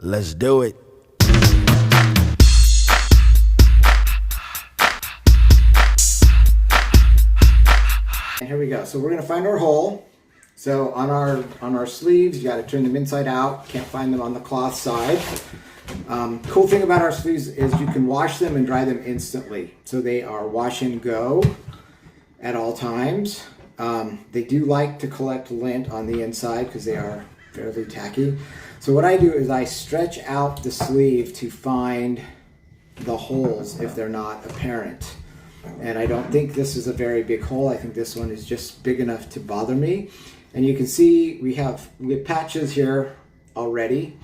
Let's do it. And here we go. So we're going to find our hole. So on our sleeves, you got to turn them inside out. Can't find them on the cloth side. Cool thing about our sleeves is you can wash them and dry them instantly. So they are wash and go at all times. They do like to collect lint on the inside because they are fairly tacky. So what I do is I stretch out the sleeve to find the holes if they're not apparent. And I don't think this is a very big hole. I think this one is just big enough to bother me. And you can see we have patches here already.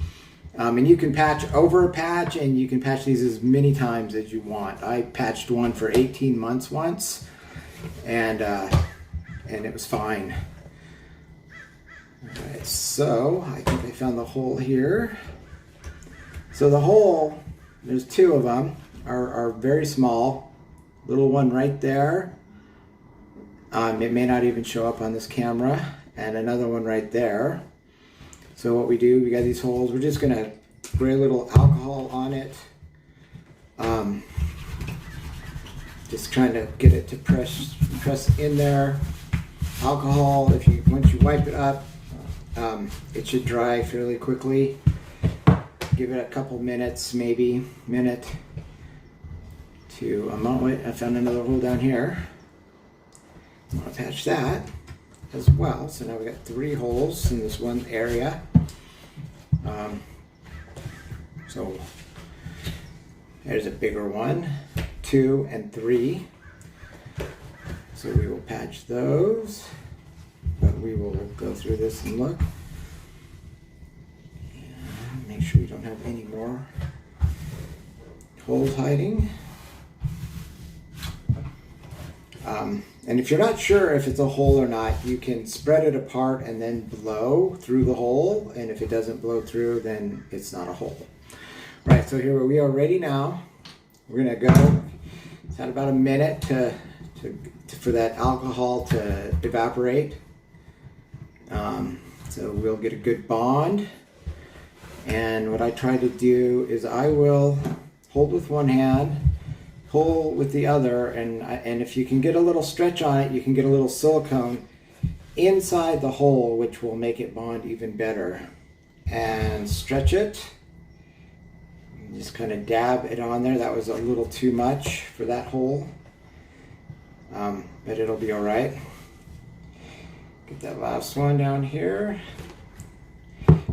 And you can patch over a patch, and you can patch these as many times as you want. I patched one for 18 months once, and it was fine. All right, so I think I found the hole here. So the hole, there's two of them, are very small. Little one right there. It may not even show up on this camera, and another one right there. So what we do, we got these holes, we're just gonna spray a little alcohol on it. Just trying to get it to press in there. Alcohol, once you wipe it up, it should dry fairly quickly. Give it a couple minutes, maybe minute to a moment. I found another hole down here. I'm gonna patch that as well. So now we got 3 holes in this one area. So there's a bigger one, 2 and 3. So we will patch those, but we will go through this and look. And make sure we don't have any more holes hiding. And if you're not sure if it's a hole or not, you can spread it apart and then blow through the hole. And if it doesn't blow through, then it's not a hole. Right, so here we are ready now. We're gonna go. It's had about a minute for that alcohol to evaporate. So we'll get a good bond. And what I try to do is I will hold with one hand, pull with the other, and if you can get a little stretch on it, you can get a little silicone inside the hole, which will make it bond even better. And stretch it. Just kind of dab it on there. That was a little too much for that hole, but it'll be all right. Get that last one down here.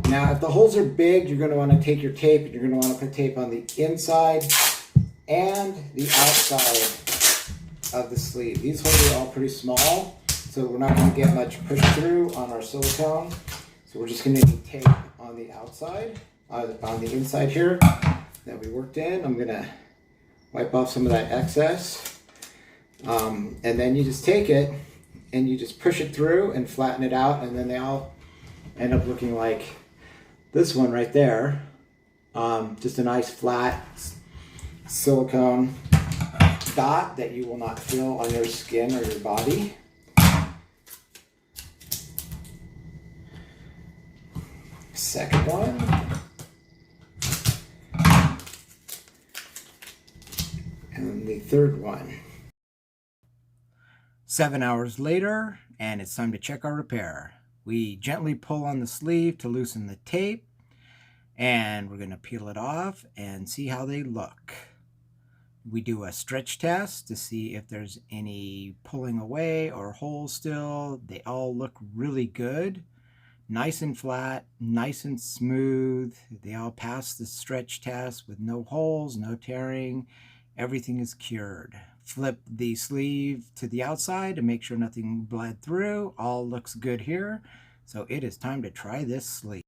Now, if the holes are big, you're going to want to take your tape and you're going to want to put tape on the inside and the outside of the sleeve. These holes are all pretty small, so we're not going to get much push through on our silicone. So we're just going to need tape on the outside, on the inside here that we worked in. I'm going to wipe off some of that excess. And then you just take it and you just push it through and flatten it out, and then they all end up looking like this one right there. Just a nice flat silicone dot that you will not feel on your skin or your body. Second one. And the third one. 7 hours later, and it's time to check our repair. We gently pull on the sleeve to loosen the tape, and we're going to peel it off and see how they look. We do a stretch test to see if there's any pulling away or holes still. They all look really good. Nice and flat, nice and smooth. They all pass the stretch test with no holes, no tearing. Everything is cured. Flip the sleeve to the outside to make sure nothing bled through. All looks good here. So it is time to try this sleeve.